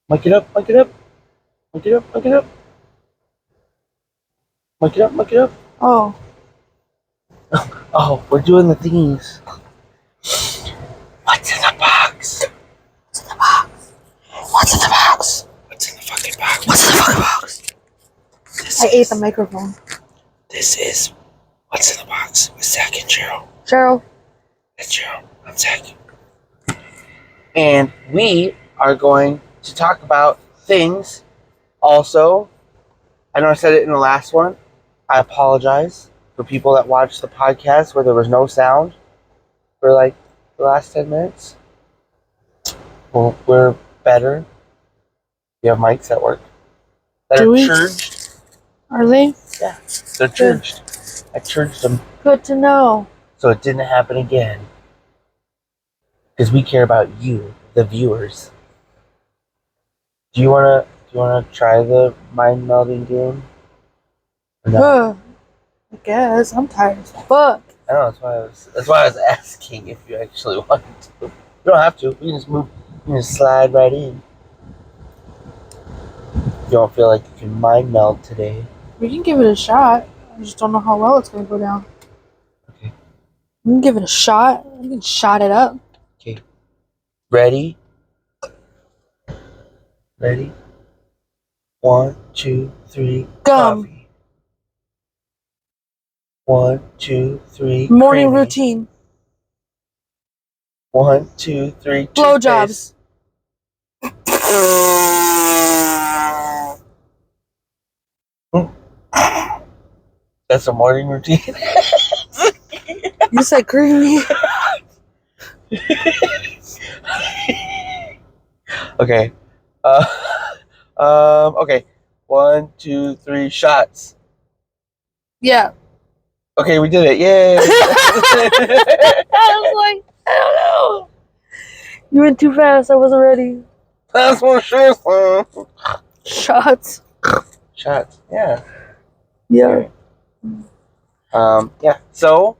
Mic it up, mic it up, mic it up, mic it up, mic it up, mic it up. Oh. Oh, we're doing the thingies. What's in the box? What's in the box? What's in the box? What's in the fucking box? What's in the fucking box? I ate the microphone. This is What's in the Box with Zach and Cheryl. Cheryl. That's Cheryl. I'm Zach. And we are going to talk about things. Also, I know I said it in the last one. I apologize for people that watched the podcast where there was no sound for like the last 10 minutes. Well, we're better. We have mics that work. That Do are we? charged. Are they? Yeah, they're charged. I charged them. Good to know. So it didn't happen again. Because we care about you, the viewers. Do you wanna try the mind melding game? Or no? I guess. I'm tired as fuck. I know that's why I was asking if you actually wanted to. You don't have to. We can just move. You can just slide right in. You don't feel like you can mind meld today. We can give it a shot. I just don't know how well it's gonna go down. Okay. We can give it a shot. We can shot it up. Okay. Ready? Ready? 1, 2, 3. Gum. Coffee. 1, 2, 3. Morning creamy. routine. 1, 2, 3. Blowjobs. That's a morning routine. You said creamy. Okay. Okay. 1, 2, 3 shots. Yeah. Okay, we did it. Yay! I was like, I don't know. You went too fast. I wasn't ready. That's what she said. Shots. Shots. Yeah. Yeah. Yeah. So,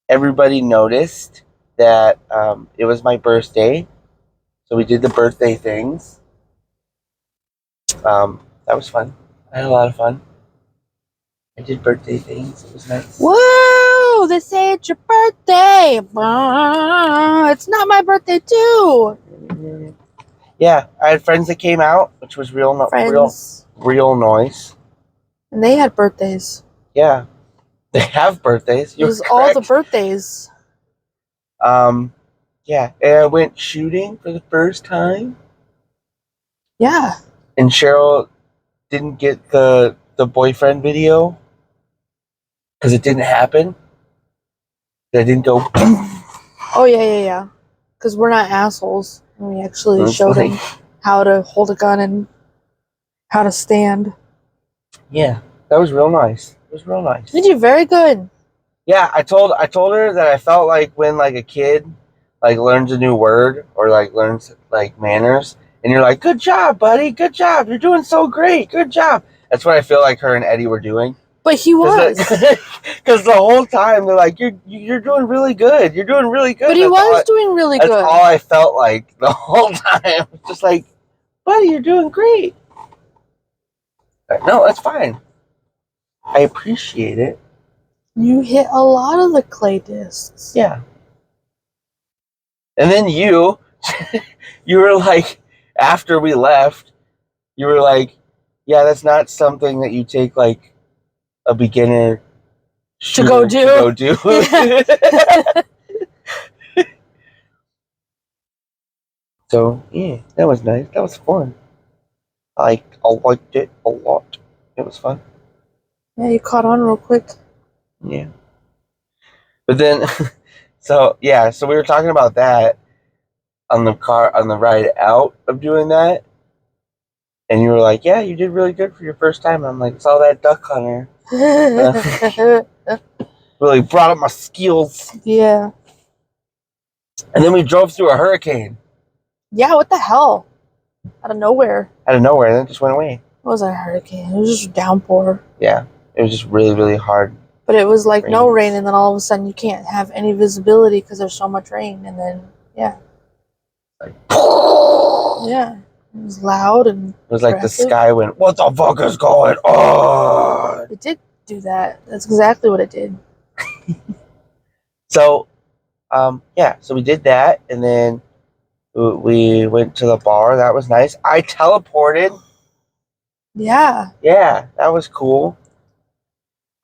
everybody noticed that it was my birthday, so we did the birthday things. That was fun. I had a lot of fun. I did birthday things. It was nice. Whoa! They say it's your birthday. It's not my birthday too. Yeah, I had friends that came out, which was real noise. And they had birthdays. Yeah, they have birthdays. It was all the birthdays. Yeah, and I went shooting for the first time. Yeah. And Cheryl didn't get the boyfriend video because it didn't happen. I didn't go. Oh yeah. Because we're not assholes. And we actually showed him how to hold a gun and how to stand. Yeah, that was real nice. It was real nice. You did very good. Yeah, I told her that I felt like when like a kid like learns a new word or like learns like manners, and you're like, "Good job, buddy. Good job. You're doing so great. Good job." That's what I feel like her and Eddie were doing. But he was. Because the whole time they're like, "You're doing really good. You're doing really good." But he was doing really good. That's all I felt like the whole time. Just like, buddy, you're doing great. No, that's fine. I appreciate it. You hit a lot of the clay discs. Yeah. And then you were like, after we left, you were like, yeah, that's not something that you take like a beginner to go do. So yeah, that was nice. That was fun. I liked it a lot. It was fun. Yeah, you caught on real quick. Yeah. But then, so we were talking about that on the ride out of doing that. And you were like, yeah, you did really good for your first time. I'm like, it's all that duck hunter. Really brought up my skills. Yeah. And then we drove through a hurricane. Yeah, what the hell? Out of nowhere. And then it just went away. It wasn't a hurricane. It was just a downpour. Yeah. It was just really, really hard. But it was like no rain, and then all of a sudden you can't have any visibility because there's so much rain. And then, yeah. Like, Yeah. It was loud and it was like the aggressive. sky went, what the fuck is going on? It did do that. That's exactly what it did. So, yeah, so we did that, and then we went to the bar. That was nice. I teleported. Yeah. Yeah, that was cool.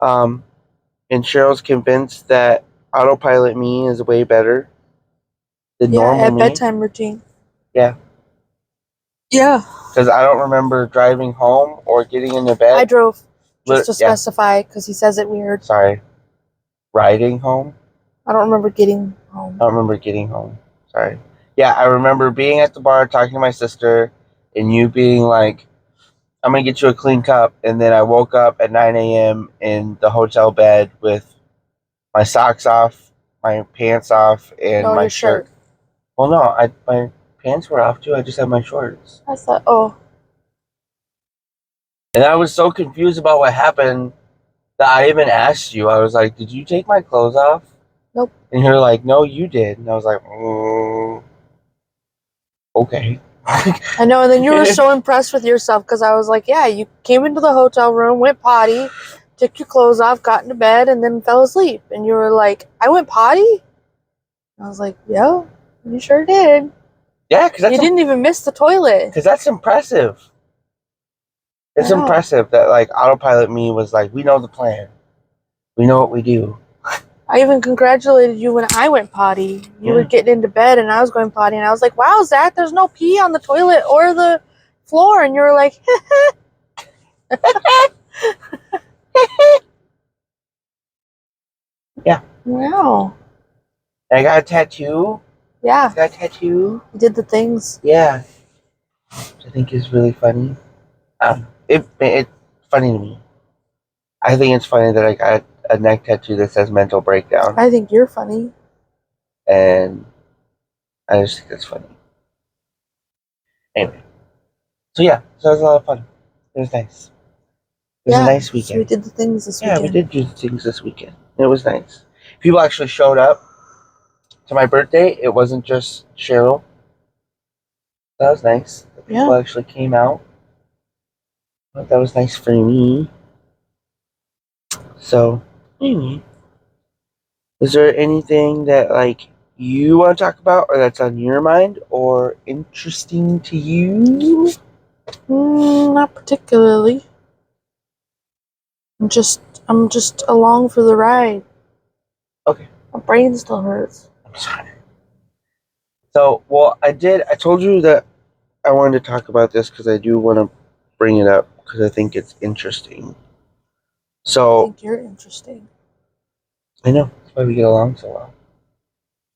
And Cheryl's convinced that autopilot me is way better than normal at me. bedtime routine. Yeah. Yeah. Because I don't remember driving home or getting into bed. I drove, just to Yeah. specify, because he says it weird. Sorry. Riding home? I don't remember getting home. I don't remember getting home. Sorry. Yeah, I remember being at the bar talking to my sister and you being like, I'm going to get you a clean cup. And then I woke up at 9 a.m. in the hotel bed with my socks off, my pants off, and No, my your shirt. Well, no, my pants were off too. I just had my shorts. I thought, oh. And I was so confused about what happened that I even asked you. I was like, did you take my clothes off? Nope. And you're like, no, you did. And I was like, okay. I know, and then you were so impressed with yourself because I was like, yeah, you came into the hotel room, went potty, took your clothes off, got into bed, and then fell asleep. And you were like, I went potty? I was like, yeah, you sure did. Yeah, because you didn't even miss the toilet. Because that's impressive. It's impressive that like autopilot me was like, we know the plan. We know what we do. I even congratulated you when I went potty. You were getting into bed and I was going potty, and I was like, wow, Zach, there's no pee on the toilet or the floor. And you were like, yeah. Wow. And I got a tattoo. Yeah. I got a tattoo. You did the things. Yeah. Which I think is really funny. It's funny to me. I think it's funny that I got a neck tattoo that says mental breakdown. I think you're funny. And I just think it's funny. Anyway. So yeah, so it was a lot of fun. It was nice. It was a nice weekend. So we did the things this weekend. Yeah, we did do the things this weekend. It was nice. People actually showed up to my birthday. It wasn't just Cheryl. That was nice. People actually came out. That was nice for me. So, anyway. Is there anything that, like, you want to talk about or that's on your mind or interesting to you? Not particularly. I'm just along for the ride. Okay. My brain still hurts. I'm sorry. So, well, I told you that I wanted to talk about this because I do want to bring it up because I think it's interesting. So, I think you're interesting. I know. That's why we get along so well.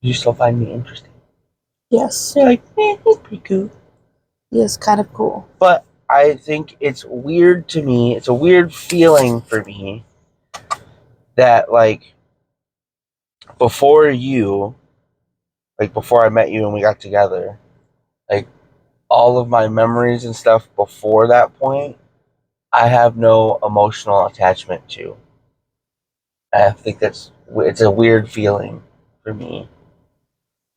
You still find me interesting. Yes. You're like, he's pretty cool. Yes, kind of cool. But I think it's weird to me. It's a weird feeling for me that, like, before you, like, before I met you and we got together, like, all of my memories and stuff before that point, I have no emotional attachment to. I think it's a weird feeling for me.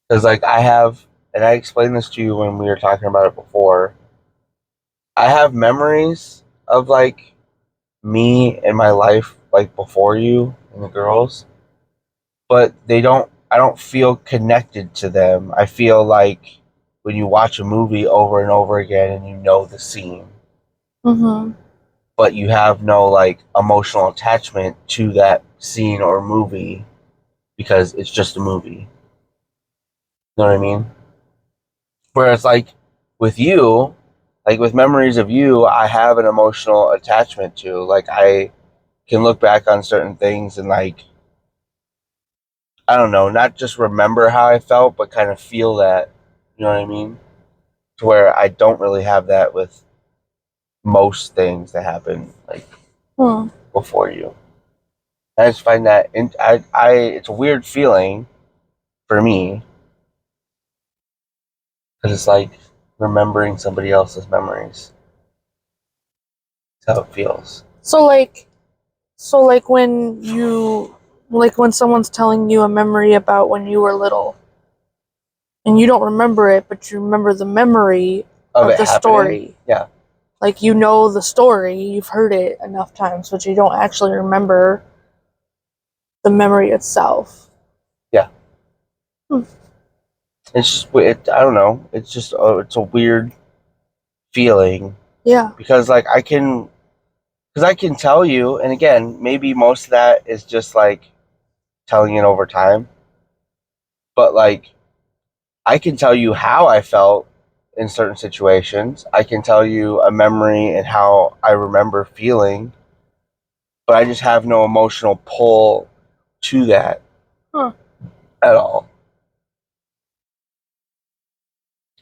Because, like, I have, and I explained this to you when we were talking about it before, I have memories of, like, me and my life, like, before you and the girls, but I don't feel connected to them. I feel like when you watch a movie over and over again and you know the scene, but you have no, like, emotional attachment to that scene or movie because it's just a movie. You know what I mean? Whereas, like, with you, like, with memories of you, I have an emotional attachment to. Like, I can look back on certain things and, like, I don't know, not just remember how I felt, but kind of feel that. You know what I mean? To where I don't really have that with most things that happen, like, before you. I just find that it's a weird feeling for me because it's like remembering somebody else's memories. That's how it feels. So when you, like when someone's telling you a memory about when you were little, And you don't remember it, but you remember the memory of of it the happening. story. Yeah. Like, you know the story, you've heard it enough times, but you don't actually remember the memory itself. Yeah. Hmm. It's just, I don't know. It's just, it's a weird feeling. Yeah. Because, like, because I can tell you, and again, maybe most of that is just, like, telling it over time. But, like, I can tell you how I felt in certain situations. I can tell you a memory and how I remember feeling, but I just have no emotional pull to that at all.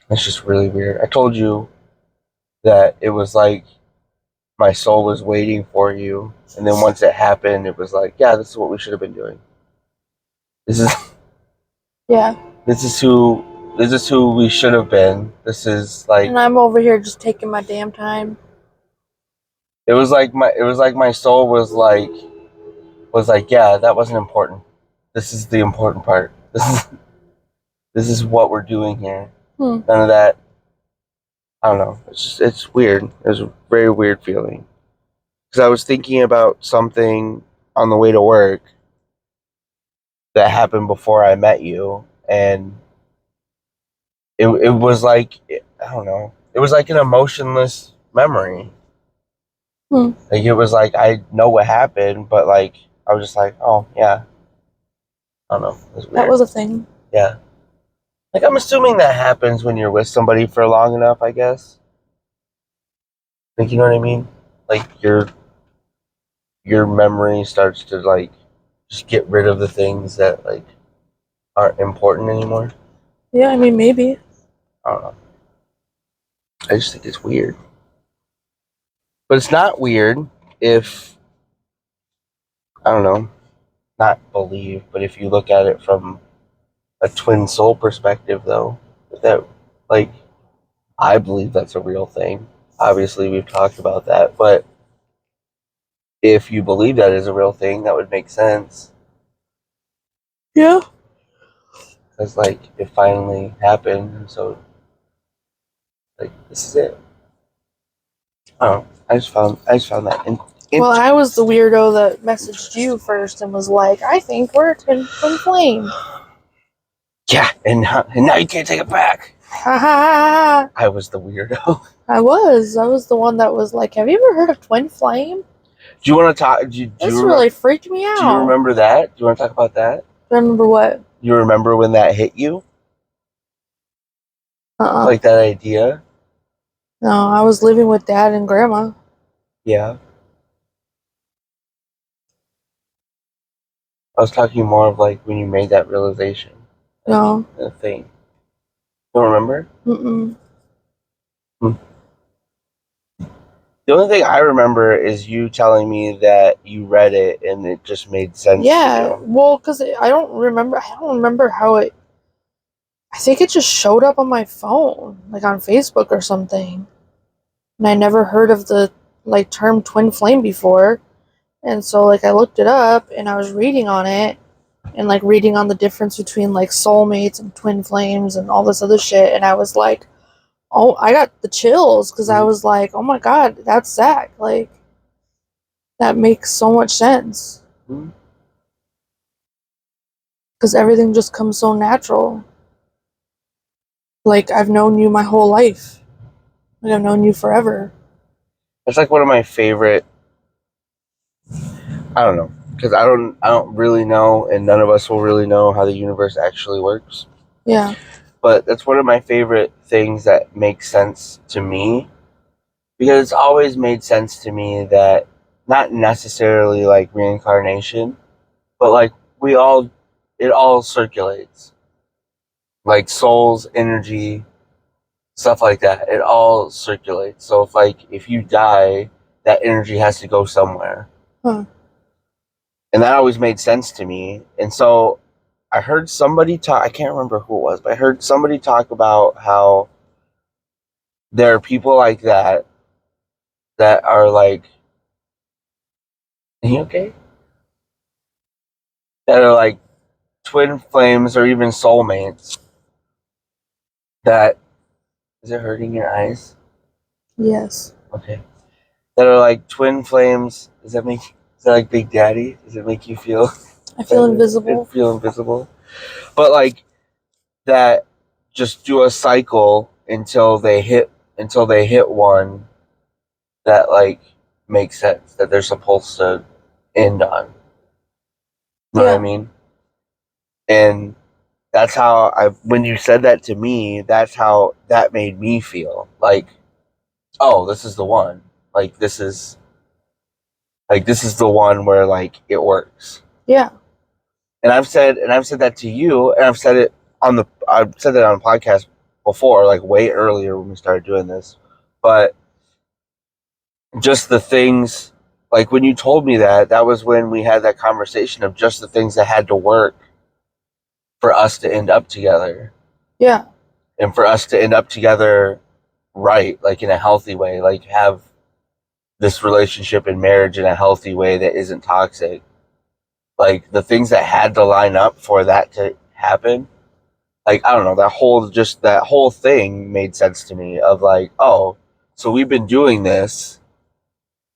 It's just really weird. I told you that it was like my soul was waiting for you, and then once it happened, it was like, yeah, this is what we should have been doing. This is Yeah. this is who we should have been. This is like, And I'm over here just taking my damn time. it was like my soul was like, yeah, that wasn't important. This is the important part. This is what we're doing here. None of that. I don't know. It's weird. It was a very weird feeling because I was thinking about something on the way to work that happened before I met you, and it was like, I don't know. It was like an emotionless memory. Like, it was like I know what happened, but like I was just like, oh yeah, I don't know. It was weird. That was a thing. Yeah. Like, I'm assuming that happens when you're with somebody for long enough, I guess. Like, you know what I mean? Like, your memory starts to, like, just get rid of the things that, like, aren't important anymore. Yeah, I mean, maybe. I don't know. I just think it's weird. But it's not weird if, I don't know, not believe, but if you look at it from a twin soul perspective, though, that, like, I believe that's a real thing. Obviously, we've talked about that, but if you believe that is a real thing, that would make sense. Yeah. Because, like, it finally happened, and so, like, this is it. I don't know. I just found that Well, I was the weirdo that messaged you first and was like, I think we're twin flame. Yeah, and now you can't take it back. Ha ha ha. I was the weirdo. I was the one that was like, have you ever heard of twin flame? Do you want to talk? This really freaked me out. Do you remember that? Do you want to talk about that? Remember what? You remember when that hit you? Like, that idea? No, I was living with Dad and Grandma. Yeah. I was talking more of, like, when you made that realization. Like, No. the thing. You don't remember? Mm-mm. The only thing I remember is you telling me that you read it and it just made sense to you. Well, because I don't remember how it. I think it just showed up on my phone, like on Facebook or something. And I never heard of the like term twin flame before. And so like I looked it up and I was reading on it and like reading on the difference between like soulmates and twin flames and all this other shit, and I was like, oh, I got the chills because I was like, oh my god, that's Zach. Like, that makes so much sense. Because everything just comes so natural. Like, I've known you my whole life. Like, I've known you forever. It's like one of my favorite. I don't know, because I don't really know, and none of us will really know how the universe actually works. Yeah. But that's one of my favorite things that makes sense to me, because it's always made sense to me that not necessarily like reincarnation, but like it all circulates, like souls, energy, stuff like that. It all circulates. So if you die, that energy has to go somewhere. And that always made sense to me. And so I heard somebody talk, I can't remember who it was, but I heard somebody talk about how there are people like that are like, are you okay? That are like twin flames or even soulmates. that is it hurting your eyes? Yes. Okay. That are like twin flames. Is that like Big Daddy? Does it make you feel I feel invisible. feel invisible? But like that just do a cycle until they hit one that like makes sense that they're supposed to end on. You know what I mean? And that's how when you said that to me, that's how that made me feel. Like, oh, this is the one. Like this is the one where like it works. Yeah. And I've said that to you, and I've said that on the podcast before, like way earlier when we started doing this. But just the things, like when you told me that was when we had that conversation of just the things that had to work for us to end up together. Yeah. And for us to end up together right, like in a healthy way, like have this relationship and marriage in a healthy way that isn't toxic. Like the things that had to line up for that to happen, like I don't know, that whole thing made sense to me of like, oh, so we've been doing this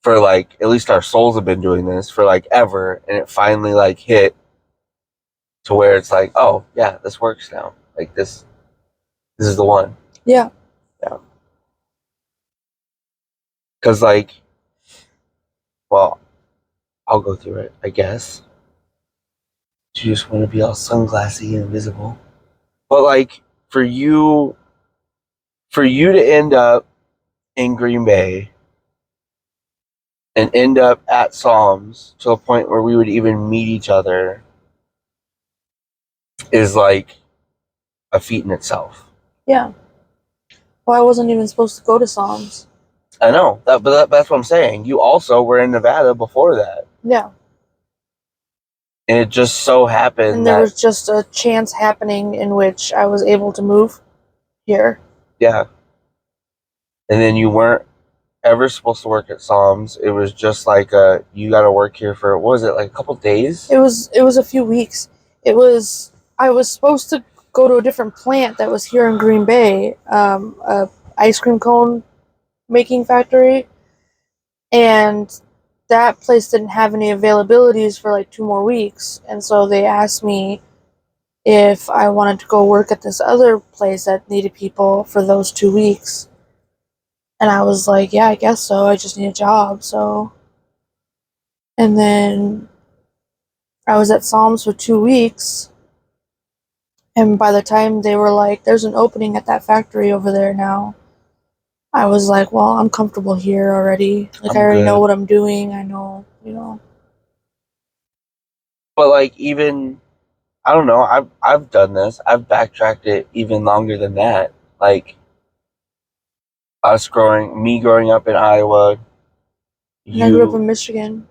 for like, at least our souls have been doing this for like ever, and it finally like hit to where it's like, oh yeah, this works now. Like this is the one. Yeah. Yeah. Because like, well, I'll go through it, I guess. You just want to be all sunglassy and invisible. But like for you to end up in Green Bay and end up at Psalms to a point where we would even meet each other is like a feat in itself. Yeah. Well, I wasn't even supposed to go to Psalms. I know but that's what I'm saying. You also were in Nevada before that, Yeah. and it just so happened And there was just a chance happening in which I was able to move here. Yeah. And then you weren't ever supposed to work at Psalms. It was just like you got to work here for, what was it, like a couple days? It was a few weeks. I was supposed to go to a different plant that was here in Green Bay, a ice cream cone making factory, and that place didn't have any availabilities for like 2 more weeks, and so they asked me if I wanted to go work at this other place that needed people for those 2 weeks. And I was like, yeah, I guess so. I just need a job, so. And then I was at Psalms for 2 weeks, and by the time they were like, there's an opening at that factory over there now, I was like, well, I'm comfortable here already. Like, I already know what I'm doing. I know, But like even, I don't know, I've done this. I've backtracked it even longer than that. Like me growing up in Iowa, And I grew up in Michigan.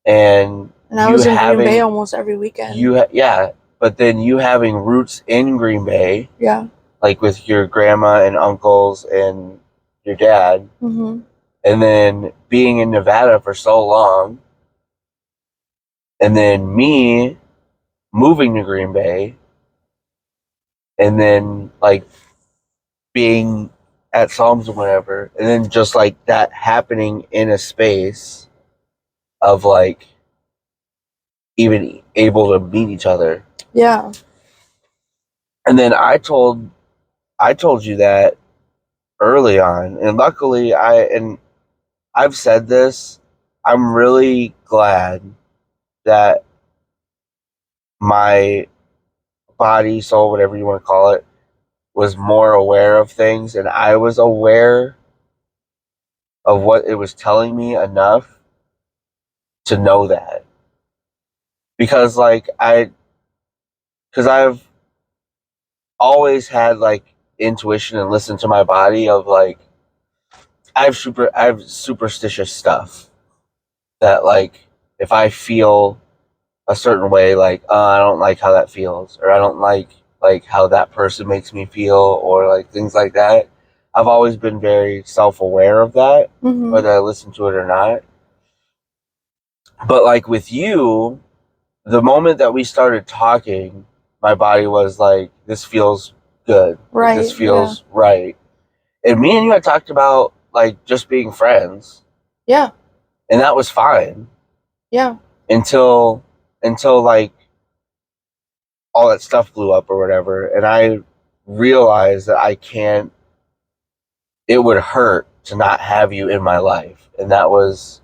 And I was in Green Bay almost every weekend. Yeah, but then you having roots in Green Bay, yeah, like with your grandma and uncles and your dad, mm-hmm. and then being in Nevada for so long, and then me moving to Green Bay, and then like being at Psalms or whatever, and then just like that happening in a space of like even able to meet each other. Yeah. And then I told you that early on, and luckily I've said this, I'm really glad that my body, soul, whatever you want to call it, was more aware of things, and I was aware of what it was telling me enough to know that. Because because I've always had like intuition and listened to my body of like, I have superstitious stuff that like if I feel a certain way, like I don't like how that feels, or I don't like how that person makes me feel, or like things like that. I've always been very self-aware of that, mm-hmm. whether I listen to it or not. But like with you, the moment that we started talking, my body was like, this feels good. Right. This feels right. And me and you had talked about like just being friends. Yeah. And that was fine. Yeah. Until like all that stuff blew up or whatever, and I realized that I can't. It would hurt to not have you in my life, and that was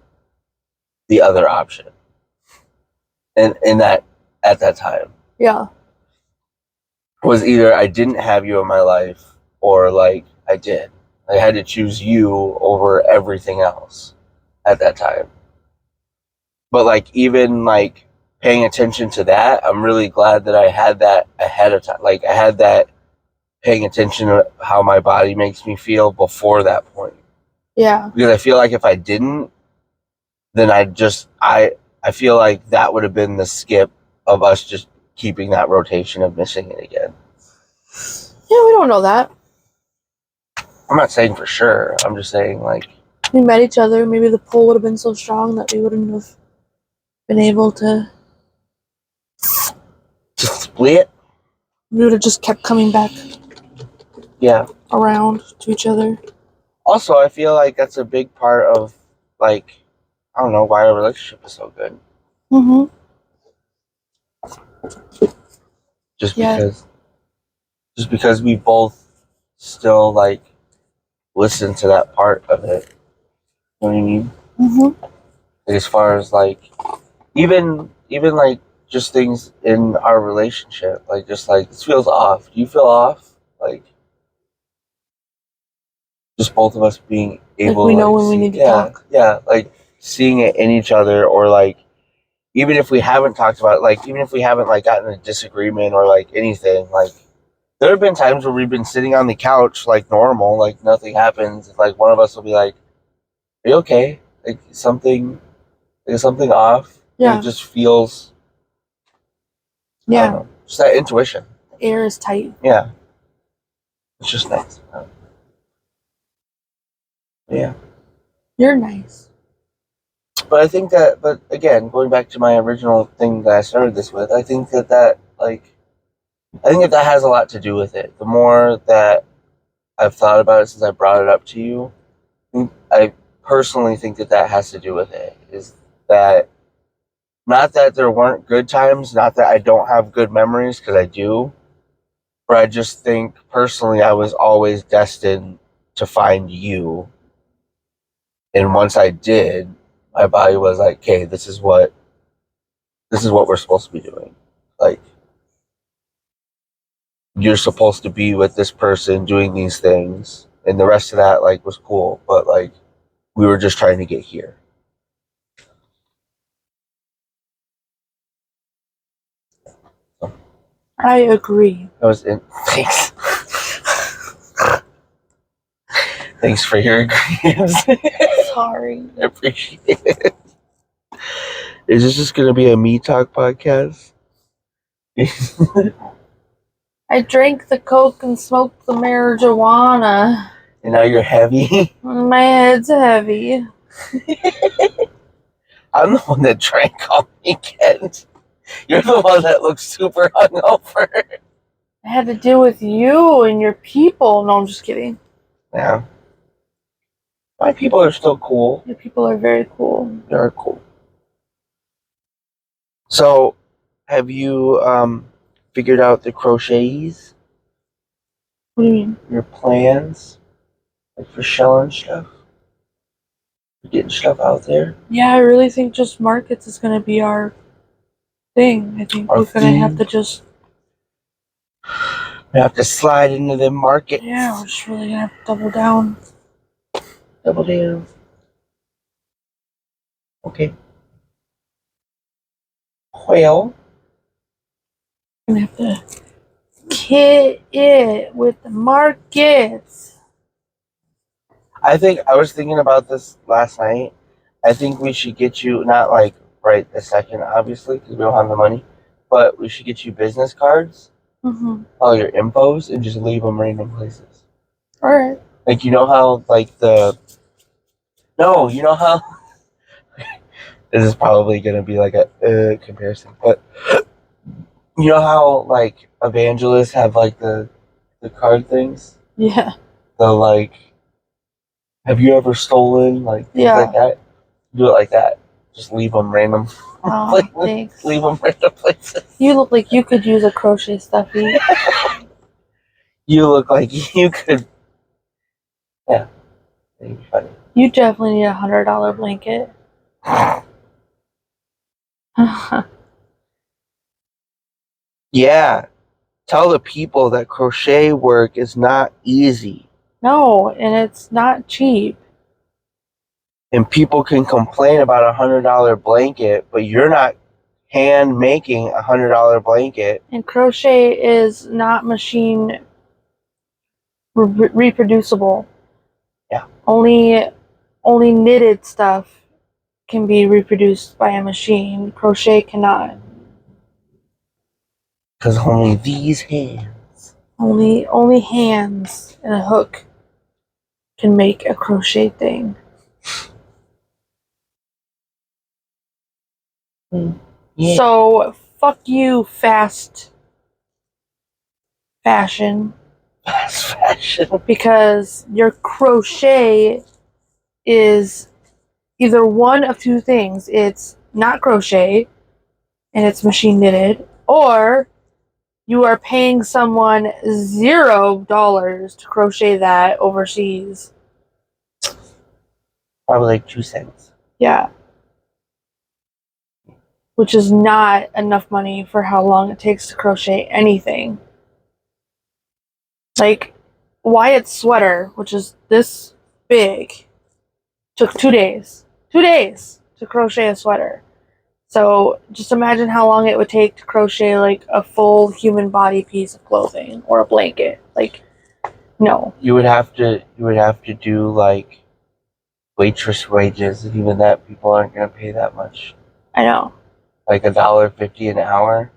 the other option. And that at that time, Yeah. was either I didn't have you in my life or like I did. I had to choose you over everything else at that time. But like even like paying attention to that, I'm really glad that I had that ahead of time. Like I had that paying attention to how my body makes me feel before that point. Yeah. Because I feel like if I didn't, then I feel like that would have been the skip of us just keeping that rotation of missing it again. Yeah, we don't know that. I'm not saying for sure. I'm just saying like We met each other. Maybe the pull would have been so strong that we wouldn't have been able to. just split. We would have just kept coming back. Yeah. Around to each other. Also, I feel like that's a big part of like I don't know why our relationship is so good. Mm-hmm. Just because we both still like listen to that part of it. You know what I mean? Mm-hmm. Like, as far as like even like just things in our relationship, like just like this feels off. Do you feel off? Like just both of us being able like we to know like, when we need to yeah, talk. Yeah, like seeing it in each other, or like even if we haven't talked about it, like even if we haven't like gotten a disagreement or like anything, like there have been times where we've been sitting on the couch like normal, like nothing happens. Like one of us will be like, "Are you okay? Like something, is something off?" Yeah. It just feels, I don't know, just that intuition. The air is tight. Yeah, it's just nice. Yeah. You're nice. But I think that, but again, going back to my original thing that I started this with, I think that that has a lot to do with it. The more that I've thought about it since I brought it up to you, I personally think that has to do with it. Is that not that there weren't good times, not that I don't have good memories, because I do, but I just think personally I was always destined to find you. And once I did, my body was like, okay, this is what we're supposed to be doing. Like, you're supposed to be with this person doing these things, and the rest of that like was cool, but like we were just trying to get here. I agree. That was it. Thanks. Thanks for your agreement. Sorry. I appreciate it. Is this just gonna be a me talk podcast? I drank the Coke and smoked the marijuana. And now you're heavy. My head's heavy. I'm the one that drank all weekend. You're the one that looks super hungover. I had to deal with you and your people. No, I'm just kidding. Yeah. My people are still cool. Your people are very cool. They're cool. So, have you figured out the crochets? What do you mean? Your plans? Like for selling stuff? For getting stuff out there? Yeah, I really think just markets is going to be our thing. I think we're going to have to just... We have to slide into the market. Yeah, we're just really going to have to double down. Double down. Okay. Well, We're going to have to kit it with the markets. I think I was thinking about this last night. I think we should get you, not like right this second, obviously, because we don't have the money, but we should get you business cards, all your infos, and just leave them random places. Alright. Like, you know how, like, no, you know how, this is probably going to be like a comparison, but you know how, like, evangelists have, like, the the card things. Yeah. The like, have you ever stolen like things Yeah. like that? Do it like that. Just leave them random. Oh, thanks. Leave them random places. You look like you could use a crochet stuffy. You look like you could. Yeah, that'd be funny. You definitely need $100 blanket. Yeah, tell the people that crochet work is not easy. No, and it's not cheap. And people can complain about $100 blanket, but you're not hand making $100 blanket. And crochet is not machine reproducible. Yeah. Only knitted stuff can be reproduced by a machine. Crochet cannot. Because only these hands. Only hands and a hook can make a crochet thing. Yeah. So fuck you, fast fashion, Fast fashion. because your crochet is either one of two things. It's not crochet and it's machine knitted, or you are paying someone $0 to crochet that overseas. Probably like 2 cents. Yeah. Which is not enough money for how long it takes to crochet anything. Like, Wyatt's sweater, which is this big, took 2 days. 2 days to crochet a sweater. So just imagine how long it would take to crochet like a full human body piece of clothing or a blanket. Like, no. You would have to do like waitress wages, and even that people aren't gonna pay that much. I know. Like $1.50 an hour.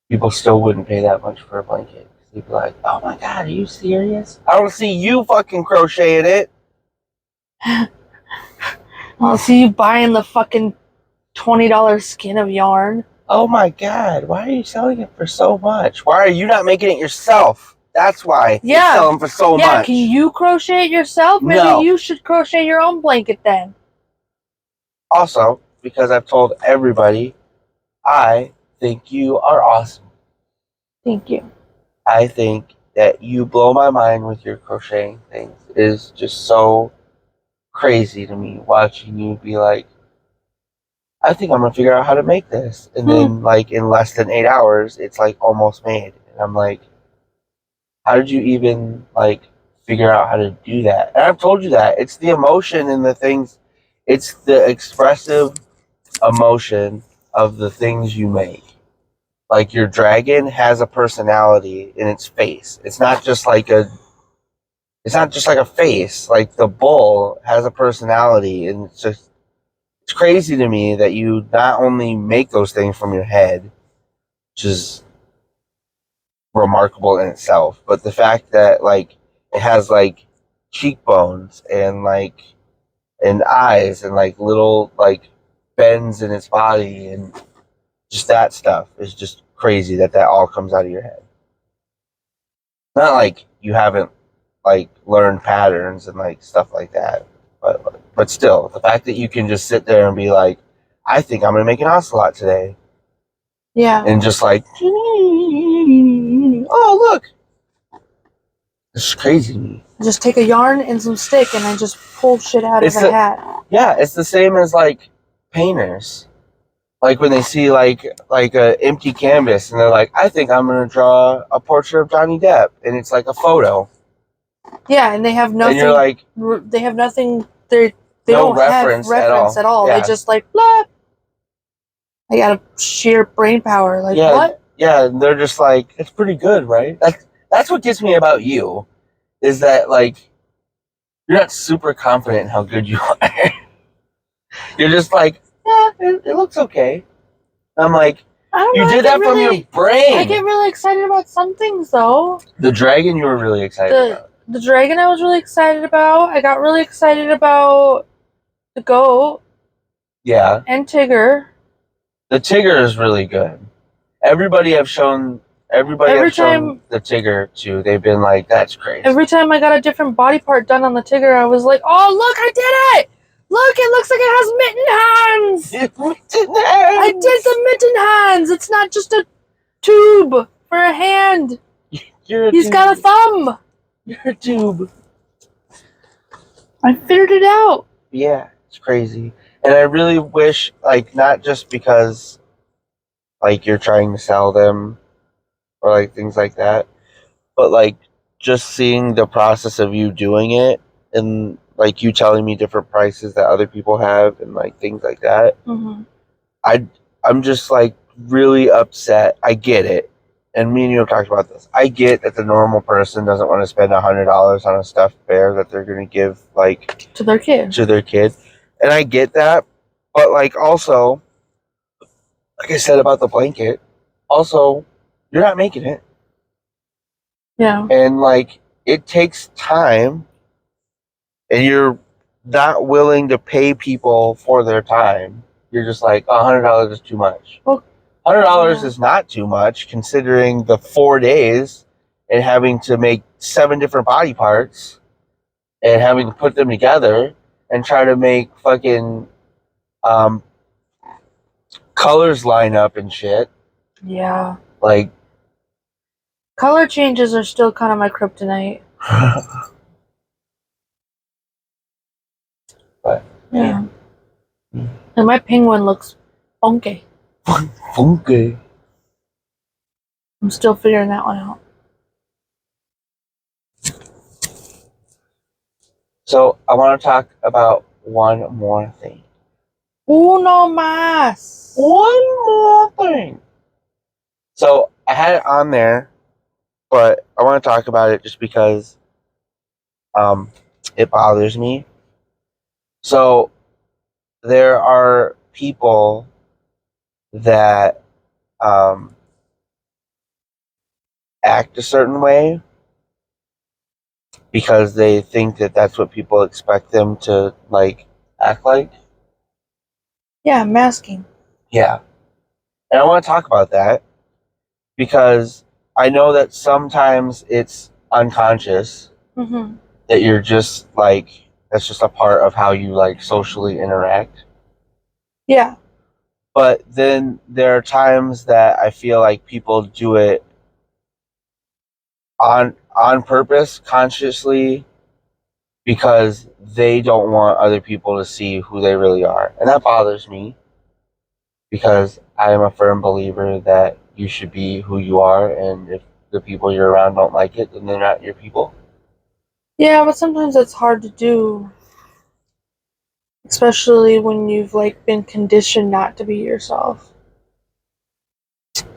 People still wouldn't pay that much for a blanket. They'd be like, "Oh my god, are you serious? I don't see you fucking crocheting it." I'll see you buying the fucking $20 skin of yarn. Oh my god, why are you selling it for so much? Why are you not making it yourself? That's why you're selling for so Yeah, much. can you crochet it yourself? Maybe No. you should crochet your own blanket then. Also, because I've told everybody, I think you are awesome. Thank you. I think that you blow my mind with your crocheting things. It is just so crazy to me watching you be like, I think I'm gonna figure out how to make this, and then like in less than 8 hours, it's like almost made, and I'm like, how did you even like figure out how to do that? And I've told you that it's the emotion and the things, it's the expressive emotion of the things you make. Like your dragon has a personality in its face. It's not just like a face. Like the bull has a personality, and it's crazy to me that you not only make those things from your head, which is remarkable in itself, but the fact that like it has like cheekbones and like and eyes and like little like bends in its body, and just that stuff is just crazy that all comes out of your head. Not like you haven't like learned patterns and like stuff like that, but still, the fact that you can just sit there and be like, I think I'm gonna make an ocelot today. Yeah. And just like, oh look, it's crazy to me. Just take a yarn and some stick and I just pull shit out of a hat. Yeah, it's the same as like painters. Like when they see like a empty canvas and they're like, I think I'm gonna draw a portrait of Johnny Depp, and it's like a photo. Yeah, and they have nothing. And you're like, they have nothing. They no don't reference have reference at all. Yeah. They just like blah. I got a sheer brain power. Like what? Yeah, and they're just like, it's pretty good, right? That's what gets me about you, is that like you're not super confident in how good you are. You're just like, yeah, it looks okay. I'm like, you did that from your brain. I get really excited about some things though. The dragon you were really excited about. The dragon I was really excited about. I got really excited about the goat. Yeah. And Tigger. The Tigger is really good. Everybody I've shown Everybody Every I've shown time- the Tigger to, they've been like, "That's crazy." Every time I got a different body part done on the Tigger, I was like, "Oh, look, I did it! Look, it looks like it has mitten hands! I did the mitten hands! It's not just a tube for a hand. He's got a thumb. You're a tube. I figured it out." Yeah, it's crazy. And I really wish, like, not just because, like, you're trying to sell them or, like, things like that, but, like, just seeing the process of you doing it and, like, you telling me different prices that other people have and, like, things like that. Mm-hmm. I'm just, like, really upset. I get it. And me and you have talked about this. I get that the normal person doesn't want to spend $100 on a stuffed bear that they're going to give, like, To their kid. to their kid. And I get that. But, like, also, like I said about the blanket, also, you're not making it. Yeah. And, like, it takes time, and you're not willing to pay people for their time. You're just like, $100 is too much. Well, $100 yeah. is not too much considering the 4 days and having to make 7 different body parts and having to put them together and try to make fucking colors line up and shit. Yeah. Like, Color changes are still kind of my kryptonite. but Yeah. And my penguin looks funky. funky. I'm still figuring that one out. So I want to talk about one more thing. Uno más. One more thing. So I had it on there, but I want to talk about it just because it bothers me. So there are people that act a certain way because they think that that's what people expect them to, like, act like. Yeah, masking. Yeah. And I want to talk about that because I know that sometimes it's unconscious Mm-hmm. that you're just like, that's just a part of how you, like, socially interact. Yeah. But then there are times that I feel like people do it on purpose, consciously, because they don't want other people to see who they really are. And that bothers me because I am a firm believer that you should be who you are, and if the people you're around don't like it, then they're not your people. Yeah, but sometimes it's hard to do. Especially when you've like been conditioned not to be yourself.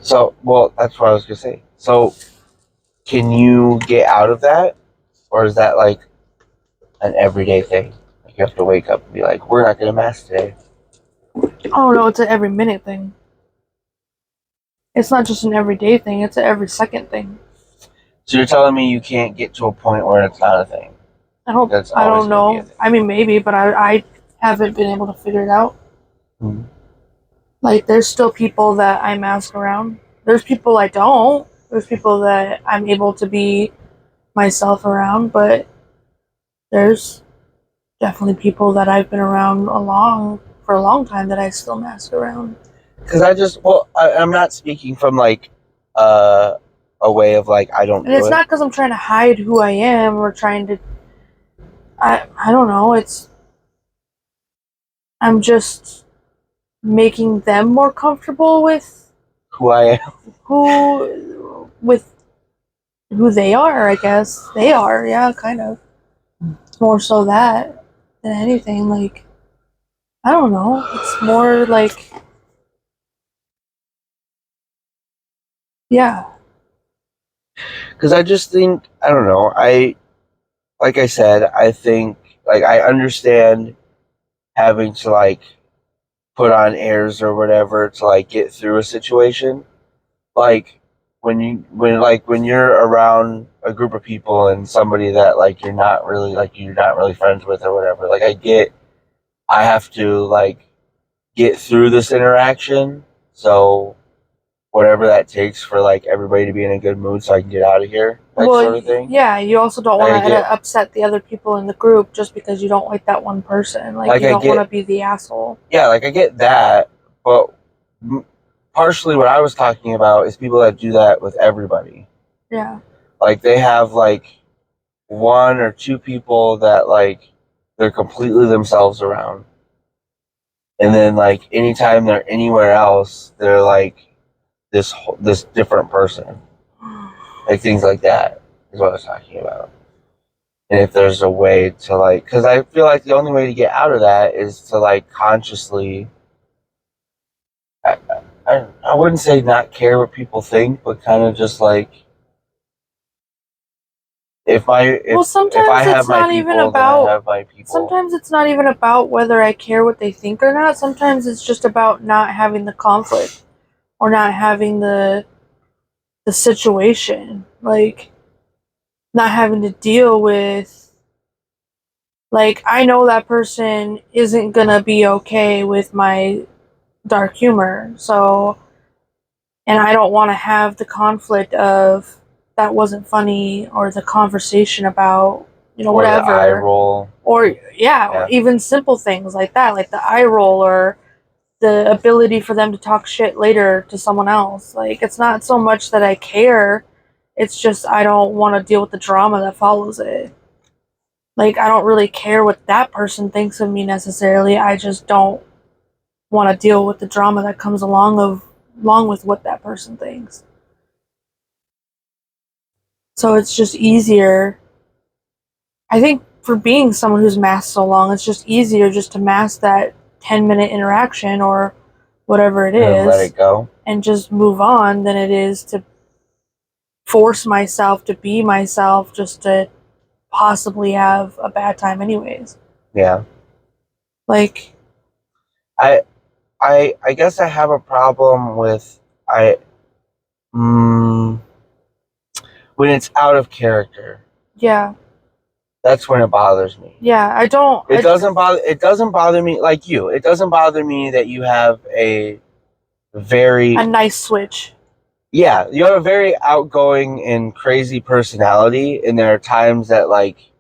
So, well, that's what I was gonna say. So, can you get out of that, or is that like an everyday thing? Like you have to wake up and be like, "We're not gonna mask today." Oh no, it's an every minute thing. It's not just an everyday thing, it's an every second thing. So you're telling me you can't get to a point where it's not a thing? I don't That's I always don't gonna be a know. thing. I mean maybe, but I haven't been able to figure it out. Hmm. Like there's still people that I mask around. There's people I don't. There's people that I'm able to be myself around, but there's definitely people that I've been around for a long time that I still mask around. Because I'm not speaking from like a way of like I don't And do it's it. not because I'm trying to hide who I am or trying to. I don't know. I'm just making them more comfortable with Who I am. with who they are. I guess they are. Yeah, kind of. It's more so that than anything. Like I don't know. It's more like yeah. Because I just think I don't know. Like I said, I think like I understand having to like put on airs or whatever to like get through a situation. Like when you're around a group of people and somebody that like you're not really friends with or whatever. Like I have to like get through this interaction. So whatever that takes for like everybody to be in a good mood so I can get out of here, sort of thing. Yeah, you also don't I want to get- upset the other people in the group just because you don't like that one person. Like, Like, you I don't get- want to be the asshole. Yeah, like I get that, but partially what I was talking about is people that do that with everybody. Yeah. Like they have like one or two people that like they're completely themselves around. And then like anytime they're anywhere else, they're like this different person. Like things like that is what I was talking about. And if there's a way to like, because I feel like the only way to get out of that is to like consciously. I wouldn't say not care what people think, but kind of just like if I have my people, then I have my people. Sometimes it's not even about whether I care what they think or not. Sometimes it's just about not having the conflict or not having the situation. Like, not having to deal with, like, I know that person isn't gonna be okay with my dark humor, so, and I don't want to have the conflict of that wasn't funny, or the conversation about, or whatever, the eye roll, or or even simple things like that, like the eye roll, or the ability for them to talk shit later to someone else. Like, it's not so much that I care, it's just I don't want to deal with the drama that follows it. Like, I don't really care what that person thinks of me necessarily. I just don't want to deal with the drama that comes along with what that person thinks. So it's just easier. I think for being someone who's masked so long, it's just easier just to mask that 10-minute interaction or whatever it is, and let it go, and just move on, than it is to force myself to be myself just to possibly have a bad time anyways. Yeah. Like, I guess I have a problem with when it's out of character. yeah. That's when it bothers me. Yeah, I don't. It doesn't bother me like you. It doesn't bother me that you have a nice switch. Yeah, you have a very outgoing and crazy personality, and there are times that like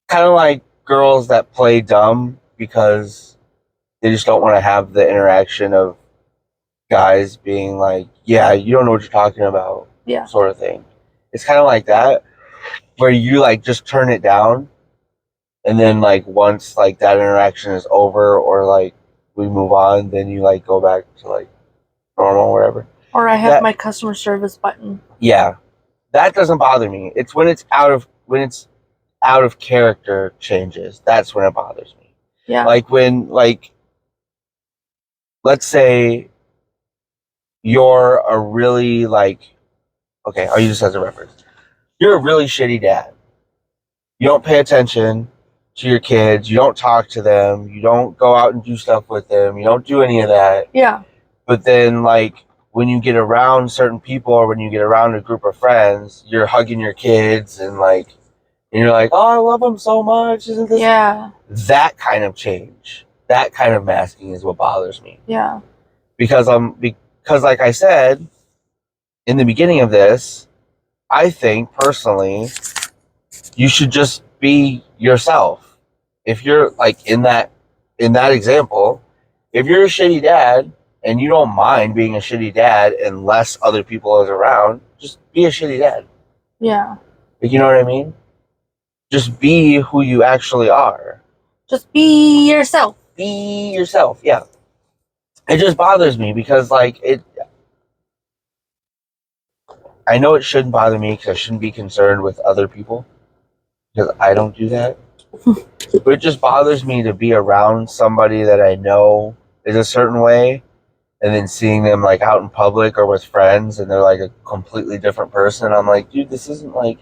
kind of like girls that play dumb because they just don't want to have the interaction of guys being like, yeah, you don't know what you're talking about, sort of thing. It's kind of like that, where you like just turn it down, and then like once like that interaction is over or like we move on, then you like go back to like normal or whatever. Or I have my customer service button. Yeah, that doesn't bother me. It's when it's out of character changes. That's when it bothers me. Yeah. Like when let's say you're a really okay, I'll use this as a reference. You're a really shitty dad. You don't pay attention to your kids. You don't talk to them. You don't go out and do stuff with them. You don't do any of that. Yeah. But then, like, when you get around certain people or when you get around a group of friends, you're hugging your kids and you're like, oh, I love them so much. Isn't this? Yeah. That kind of change, that kind of masking is what bothers me. Yeah. Because like I said in the beginning of this, I think personally, you should just be yourself. If you're like in that example, if you're a shitty dad and you don't mind being a shitty dad unless other people are around, just be a shitty dad. Yeah. Like, you know what I mean? Just be who you actually are. Just be yourself. Be yourself, yeah. It just bothers me because I know it shouldn't bother me because I shouldn't be concerned with other people because I don't do that. But it just bothers me to be around somebody that I know is a certain way and then seeing them like out in public or with friends and they're like a completely different person. I'm like, dude, this isn't like,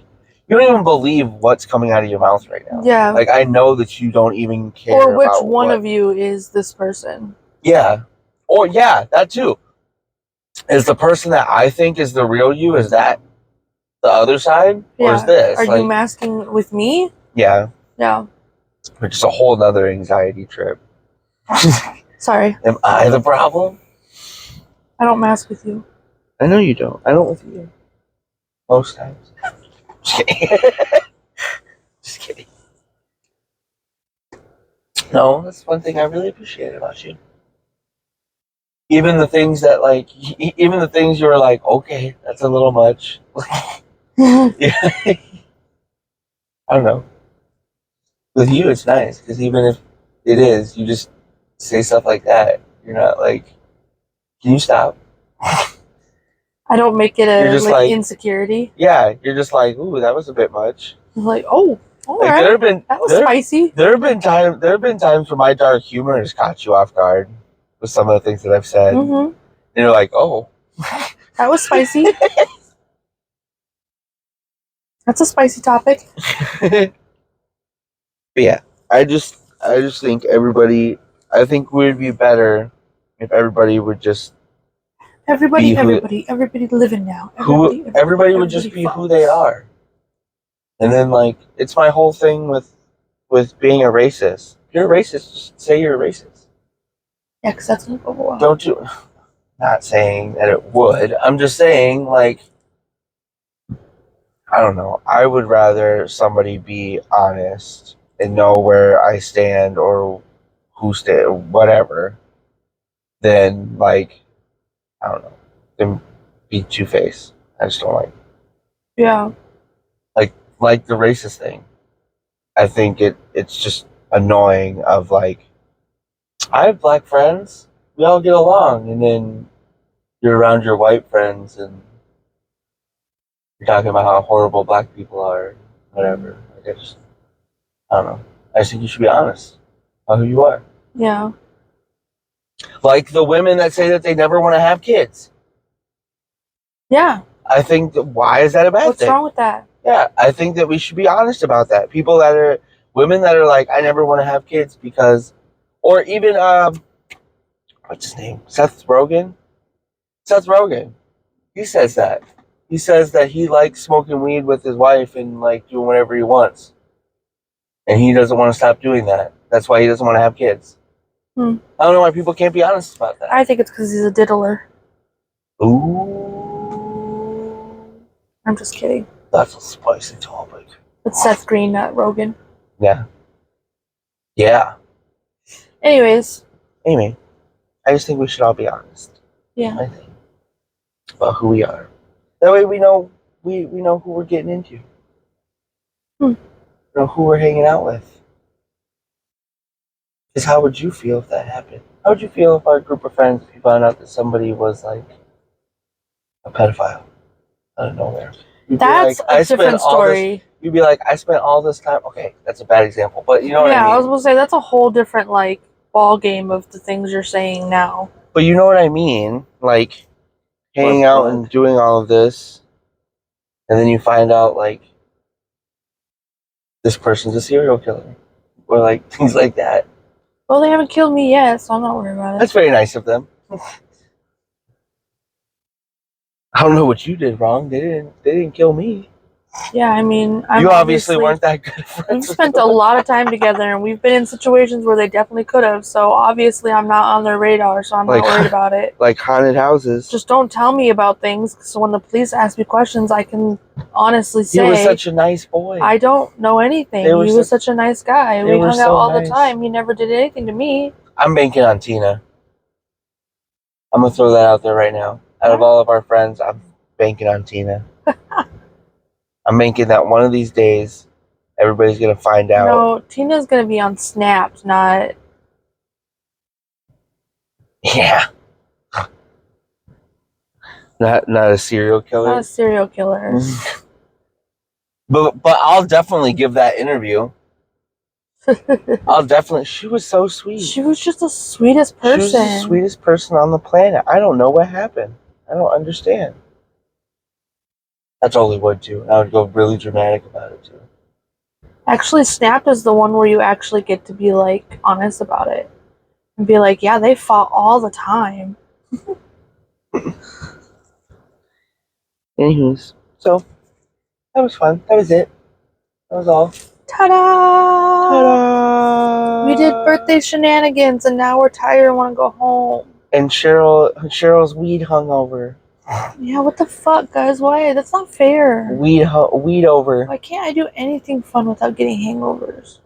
you don't even believe what's coming out of your mouth right now. Yeah. Like, I know that you don't even care. Or which one of you is this person. Yeah. Or, yeah, that too. Is the person that I think is the real you, is that the other side? Yeah. Or is this? Are you masking with me? Yeah. Yeah. Which is a whole nother anxiety trip. Sorry. Am I the problem? I don't mask with you. I know you don't. I don't with you. Most times. Just kidding. Just kidding. No, that's one thing I really appreciate about you. Even the things that like, even the things you were like, okay, that's a little much. Yeah. I don't know. With you, it's nice because even if it is, you just say stuff like that. You're not like, can you stop? I don't make it You're a just like, insecurity. yeah, you're just like, ooh, that was a bit much. I'm like, oh, all Like right, that was spicy. There have been times where my dark humor has caught you off guard with some of the things that I've said. Mm-hmm. And you're like, oh, that was spicy. That's a spicy topic. But yeah, I just think everybody. I think we'd be better if everybody would just Everybody be who, living now. Everybody would just be who they are. And then like it's my whole thing with being a racist. If you're a racist, just say you're a racist. Yeah, because that's gonna go well. Don't you? Not saying that it would. I'm just saying like I don't know. I would rather somebody be honest and know where I stand or whatever, than like I don't know, than be two faced. I just don't like. Yeah. Like the racist thing. I think it's just annoying. Of like, I have black friends. We all get along, and then you're around your white friends and you're talking about how horrible black people are, whatever. Like I don't know. I just think you should be honest about who you are. Yeah. Like the women that say that they never want to have kids. Yeah. I think why is that a bad thing? What's wrong with that? Yeah, I think that we should be honest about that. Women that are like, I never want to have kids because, or even what's his name? Seth Rogen. Seth Rogen. He says that. He says that he likes smoking weed with his wife and like doing whatever he wants, and he doesn't want to stop doing that. That's why he doesn't want to have kids. I don't know why people can't be honest about that. I think it's because he's a diddler. Ooh. I'm just kidding. That's a spicy topic. It's Seth Green, not Rogan. Yeah. Yeah. Anyways. Anyway, I just think we should all be honest. Yeah. I think about who we are. That way we know we know who we're getting into. We know who we're hanging out with. Because how would you feel if that happened? How would you feel if our group of friends, if you found out that somebody was like a pedophile out of nowhere? That's like, a different story. You'd be like, I spent all this time. Okay, that's a bad example, but you know what I mean. Yeah, I was gonna say that's a whole different like ball game of the things you're saying now. But you know what I mean, like hanging out and doing all of this, and then you find out like this person's a serial killer, or like things like that. Well, they haven't killed me yet, so I'm not worried about it. That's very nice of them. I don't know what you did wrong. They didn't kill me. Yeah, I mean, you obviously weren't that good friends. We've spent a lot of time together, and we've been in situations where they definitely could have. So obviously, I'm not on their radar, so I'm not worried about it. Like haunted houses. Just don't tell me about things, so when the police ask me questions, I can honestly say he was such a nice boy. I don't know anything. He was such a nice guy. We hung out all the time. He never did anything to me. I'm banking on Tina. I'm gonna throw that out there right now. Out of all of our friends, I'm banking on Tina. I'm banking that one of these days, everybody's gonna find out. No, Tina's gonna be on Snapped, not. Yeah. Not a serial killer. Not a serial killer. but I'll definitely give that interview. She was so sweet. She was just the sweetest person. She was the sweetest person on the planet. I don't know what happened. I don't understand. I totally would too. I would go really dramatic about it too. Actually, Snapped is the one where you actually get to be like honest about it. And be like, yeah, they fought all the time. Anywho's, so that was fun. That was it. That was all. Ta-da! Ta-da! We did birthday shenanigans, and now we're tired and want to go home. And Cheryl's weed hungover. Yeah, what the fuck, guys? Why? That's not fair. Weed over. Why can't I do anything fun without getting hangovers?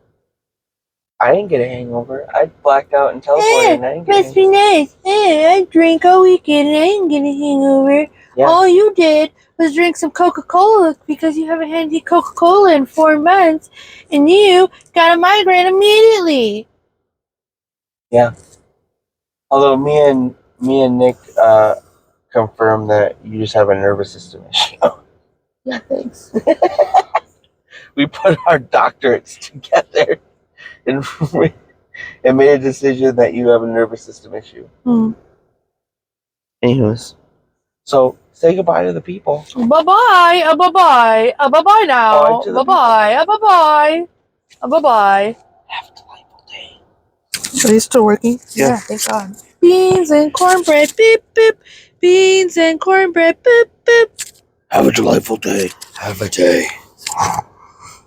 I didn't get a hangover. I blacked out and teleported, and I didn't get a Must be hangover. nice. I drank all weekend and I didn't get a hangover. Yeah. All you did was drink some Coca-Cola because you haven't had any Coca-Cola in 4 months, and you got a migraine immediately. Yeah. Although me and Nick confirmed that you just have a nervous system issue. Yeah, thanks. We put our doctorates together and made a decision that you have a nervous system issue. Anyways, so say goodbye to the people. Bye-bye. Bye-bye. Bye-bye now. Bye to the Bye-bye. Bye-bye. Bye-bye. Have a delightful day. Are you still working? Yeah. Thank God. Beans and cornbread. Beep, beep. Beans and cornbread. Beep, beep. Have a delightful day. Have a day.